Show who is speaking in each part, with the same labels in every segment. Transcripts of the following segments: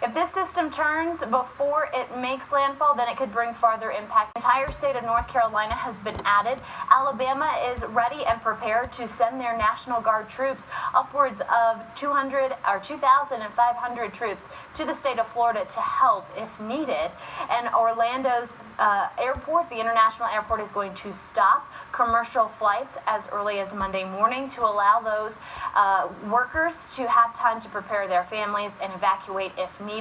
Speaker 1: If this system turns before it makes landfall, then it could bring farther impact. The entire state of North Carolina has been added. Alabama is ready and prepared to send their National Guard troops, upwards of 2,500 troops, to the state of Florida to help if needed. And Orlando's airport, the international airport, is going to stop commercial flights as early as Monday morning to allow those workers to have time to prepare their families and evacuate if needed.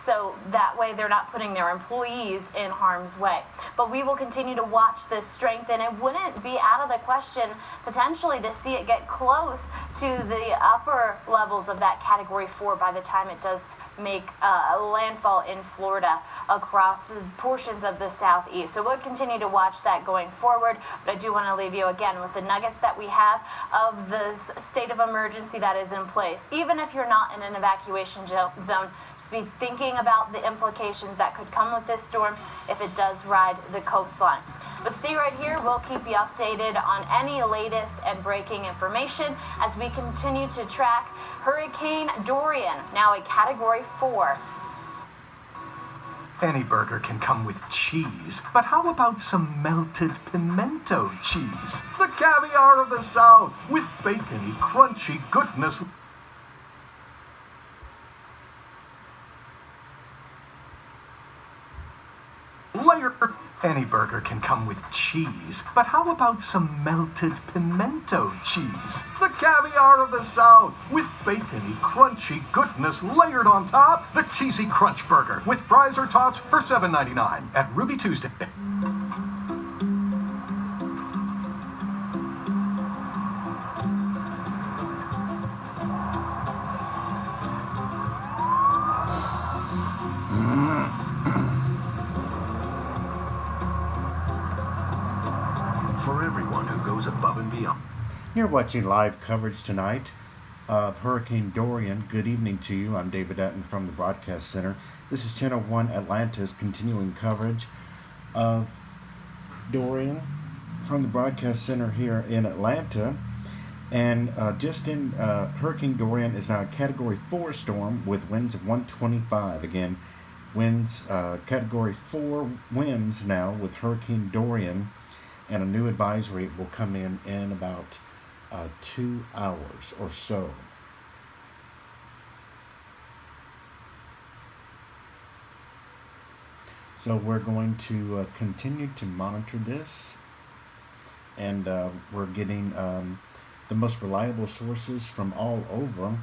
Speaker 1: So that way they're not putting their employees in harm's way. But we will continue to watch this strengthen. It wouldn't be out of the question potentially to see it get close to the upper levels of that Category 4 by the time it does make landfall in Florida across portions of the southeast. So we'll continue to watch that going forward. But I do want to leave you again with the nuggets that we have of this state of emergency that is in place. Even if you're not in an evacuation zone, just be thinking about the implications that could come with this storm if it does ride the coastline. But stay right here. We'll keep you updated on any latest and breaking information as we continue to track Hurricane Dorian, now a Category 4.
Speaker 2: Any burger can come with cheese, but how about some melted pimento cheese? The caviar of the South, with bacony, crunchy goodness. Layer. Any burger can come with cheese, but how about some melted pimento cheese? The caviar of the South, with bacony, crunchy goodness layered on top. The Cheesy Crunch Burger, with fries or tots for $7.99 at Ruby Tuesday.
Speaker 3: For everyone who goes above and beyond.
Speaker 4: You're watching live coverage tonight of Hurricane Dorian. Good evening to you. I'm David Dutton from the Broadcast Center. This is Channel 1 Atlanta's continuing coverage of Dorian from the Broadcast Center here in Atlanta. And Hurricane Dorian is now a Category 4 storm with winds of 125. Again, winds, Category 4 winds now with Hurricane Dorian. And a new advisory will come in about 2 hours or so. So we're going to continue to monitor this, and we're getting the most reliable sources from all over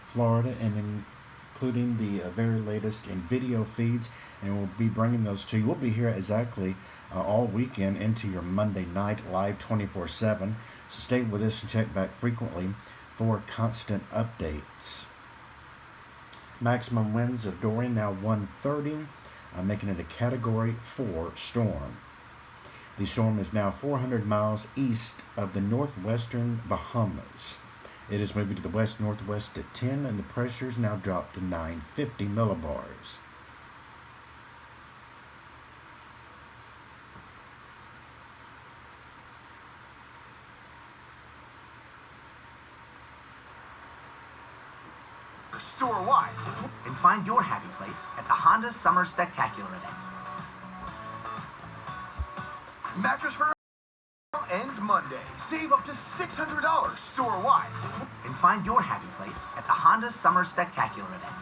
Speaker 4: Florida, and including the very latest in video feeds, and we'll be bringing those to you. We'll be here exactly all weekend into your Monday night live 24/7. So stay with us and check back frequently for constant updates. Maximum winds of Dorian now 130, making it a Category 4 storm. The storm is now 400 miles east of the northwestern Bahamas. It is moving to the west-northwest at 10, and the pressure is now dropped to 950 millibars.
Speaker 5: Store-wide, and find your happy place at the Honda Summer Spectacular event. Mattress Firm ends Monday. Save up to $600 store-wide, and find your happy place at the Honda Summer Spectacular event.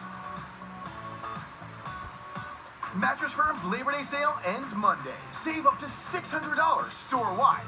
Speaker 5: Mattress Firm's Labor Day sale ends Monday. Save up to $600 store-wide.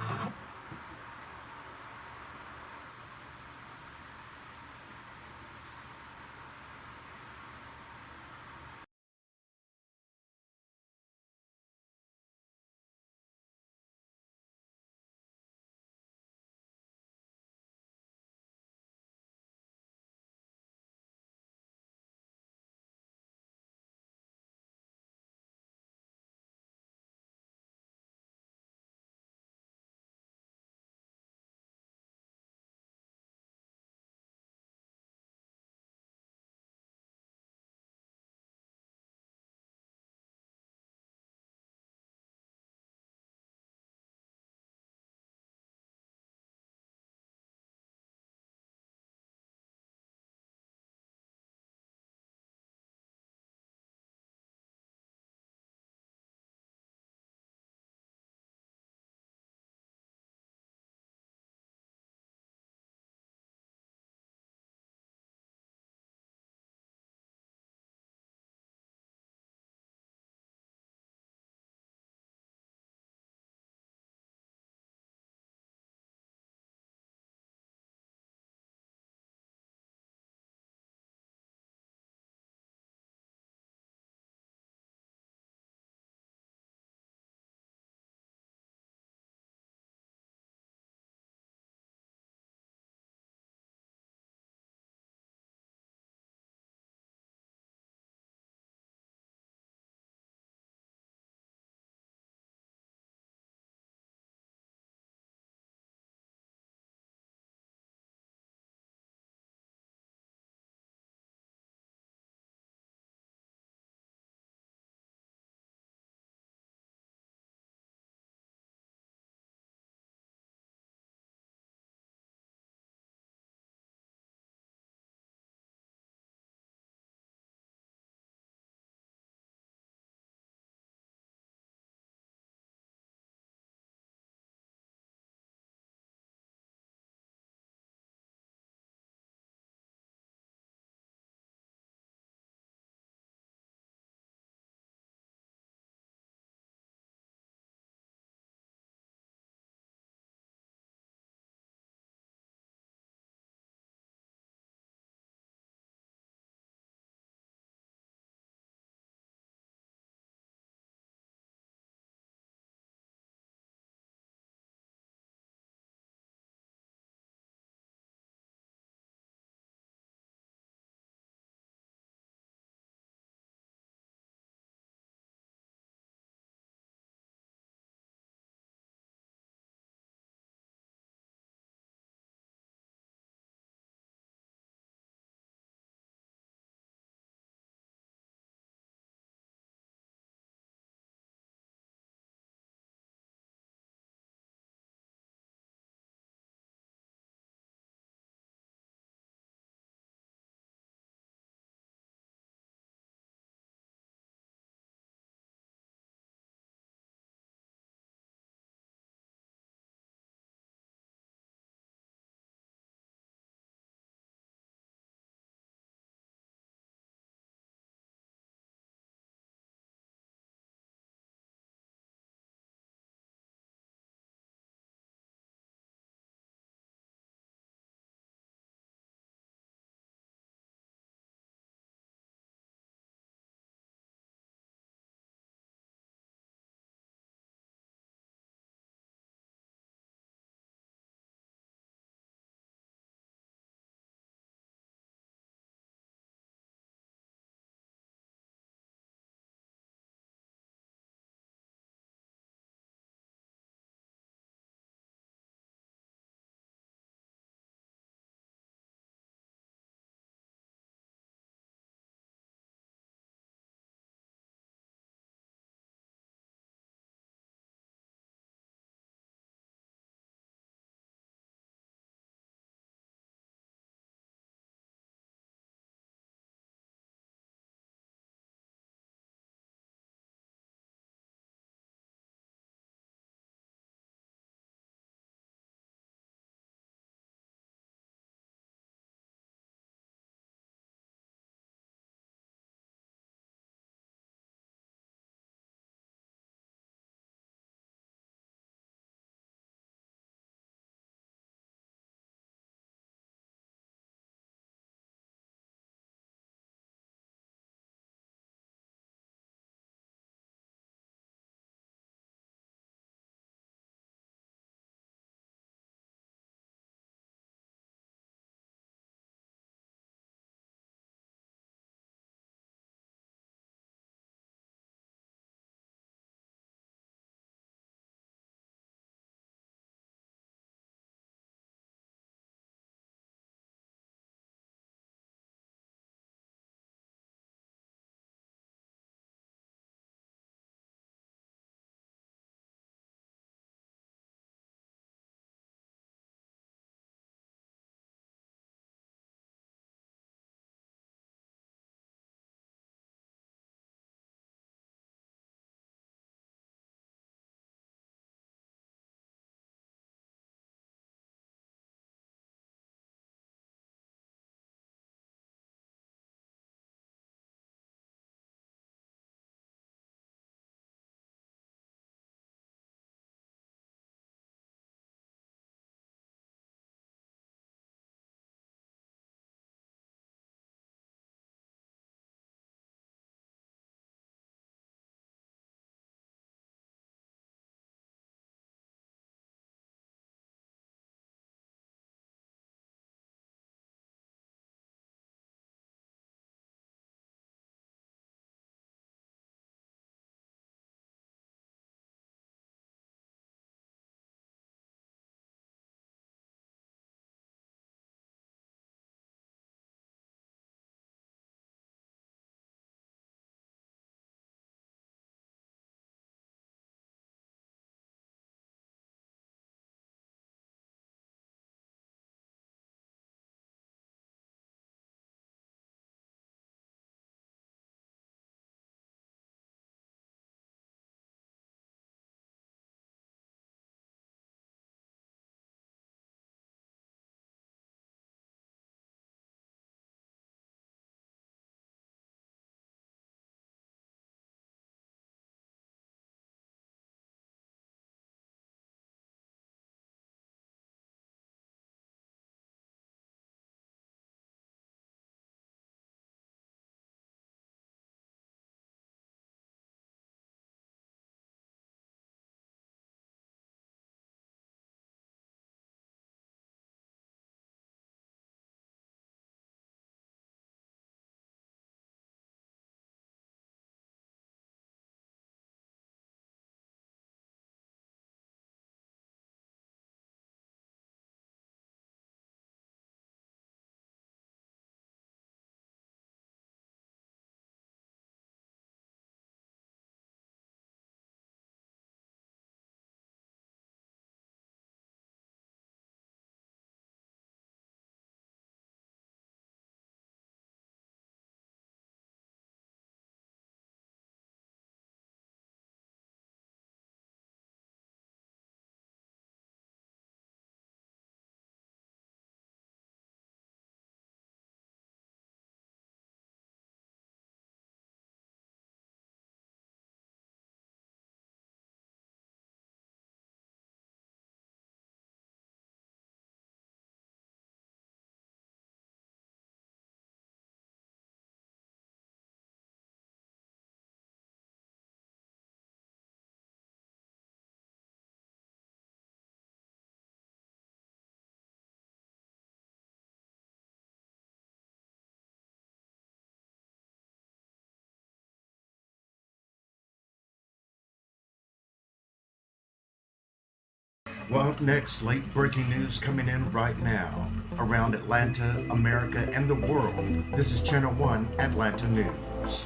Speaker 4: Well, up next, late breaking news coming in right now around Atlanta, America, and the world. This is Channel 1 Atlanta News.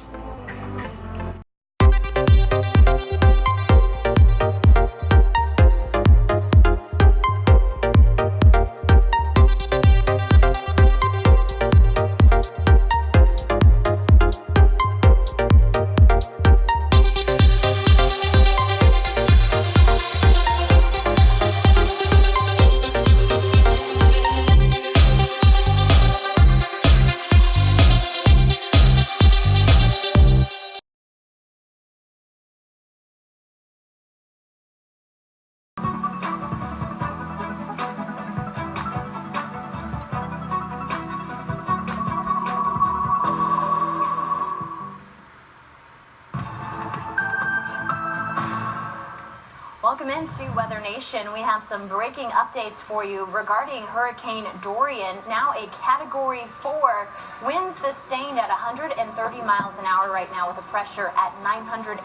Speaker 1: Welcome into Weather Nation. We have some breaking updates for you regarding Hurricane Dorian, now a Category 4, winds sustained at 130 miles an hour right now with a pressure at 950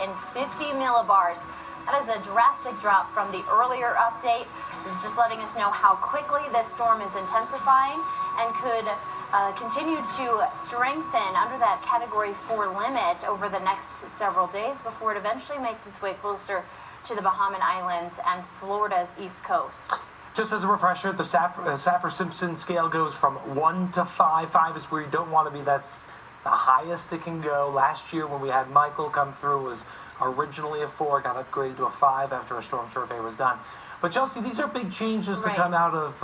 Speaker 1: millibars. That is a drastic drop from the earlier update. It's just letting us know how quickly this storm is intensifying and could continue to strengthen under that Category 4 limit over the next several days before it eventually makes its way closer to the Bahamian Islands and Florida's east coast.
Speaker 6: Just as a refresher, the Saffir-Simpson scale goes from 1 to 5. 5 is where you don't want to be. That's the highest it can go. Last year when we had Michael come through, it was originally a 4, got upgraded to a 5 after a storm survey was done. But Chelsea, these are big changes to come out of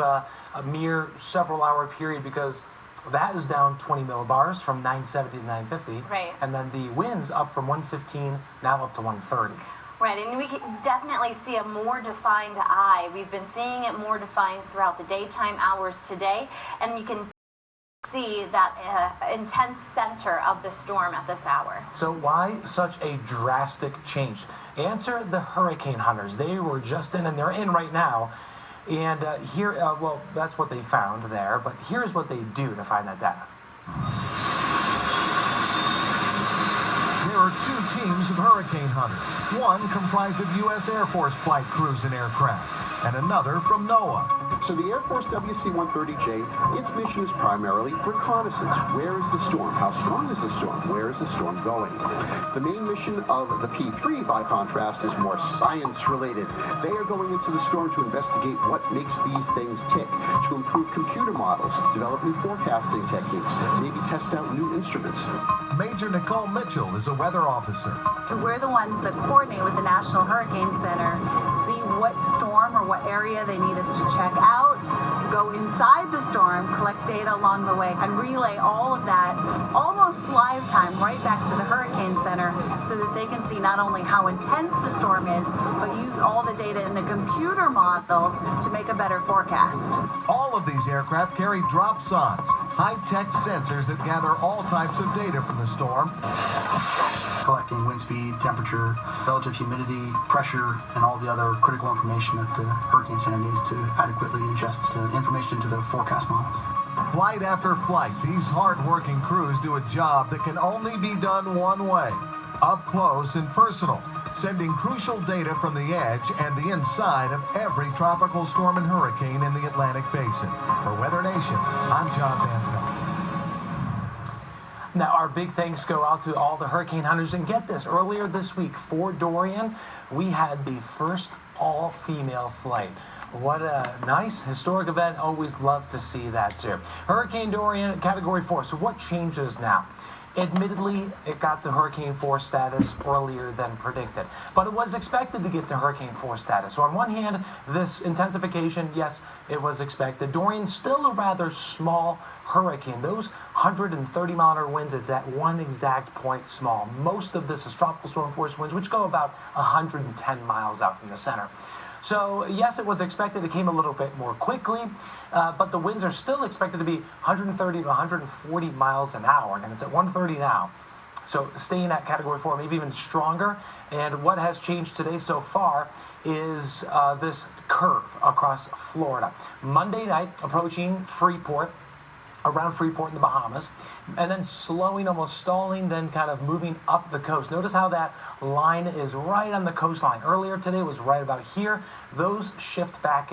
Speaker 6: a mere several-hour period, because that is down 20 millibars from 970 to 950.
Speaker 1: Right.
Speaker 6: And then the winds up from 115 now up to 130.
Speaker 1: Right, and we can definitely see a more defined eye. We've been seeing it more defined throughout the daytime hours today, and you can see that intense center of the storm at this hour.
Speaker 6: So why such a drastic change? Answer the hurricane hunters. They were just in, and they're in right now. And here, well, that's what they found there, but here's what they do to find that data.
Speaker 7: There are two teams of hurricane hunters, one comprised of U.S. Air Force flight crews and aircraft, and another from NOAA.
Speaker 8: So the Air Force WC-130J, its mission is primarily reconnaissance. Where is the storm? How strong is the storm? Where is the storm going? The main mission of the P-3, by contrast, is more science-related. They are going into the storm to investigate what makes these things tick, to improve computer models, develop new forecasting techniques, maybe test out new instruments.
Speaker 7: Major Nicole Mitchell is a weather officer.
Speaker 9: We're the ones that coordinate with the National Hurricane Center, see what storm or what area they need us to check out, go inside the storm, collect data along the way, and relay all of that almost live time right back to the Hurricane Center so that they can see not only how intense the storm is, but use all the data in the computer models to make a better forecast.
Speaker 7: All of these aircraft carry dropsondes, high-tech sensors that gather all types of data from the storm.
Speaker 10: Collecting wind speed, temperature, relative humidity, pressure, and all the other critical information that the Hurricane Center needs to adequately ingest information into the forecast models.
Speaker 7: Flight after flight, these hard-working crews do a job that can only be done one way, up close and personal, sending crucial data from the edge and the inside of every tropical storm and hurricane in the Atlantic Basin. For Weather Nation, I'm John Van Pelt.
Speaker 6: Now, our big thanks go out to all the hurricane hunters. And get this, earlier this week for Dorian, we had the first all-female flight. What a nice historic event. Always love to see that too. Hurricane Dorian, Category 4. So what changes now? Admittedly, it got to Hurricane 4 status earlier than predicted, but it was expected to get to Hurricane 4 status. So on one hand, this intensification, yes, it was expected. Dorian, still a rather small hurricane. Those 130-mile-an-hour winds, it's at one exact point small. Most of this is tropical storm force winds, which go about 110 miles out from the center. So, yes, it was expected. It came a little bit more quickly, but the winds are still expected to be 130 to 140 miles an hour, and it's at 130 now. So staying at Category 4, maybe even stronger. And what has changed today so far is this curve across Florida. Monday night, approaching Freeport, around Freeport in the Bahamas, and then slowing, almost stalling, then kind of moving up the coast. Notice how that line is right on the coastline. Earlier today was right about here. Those shift back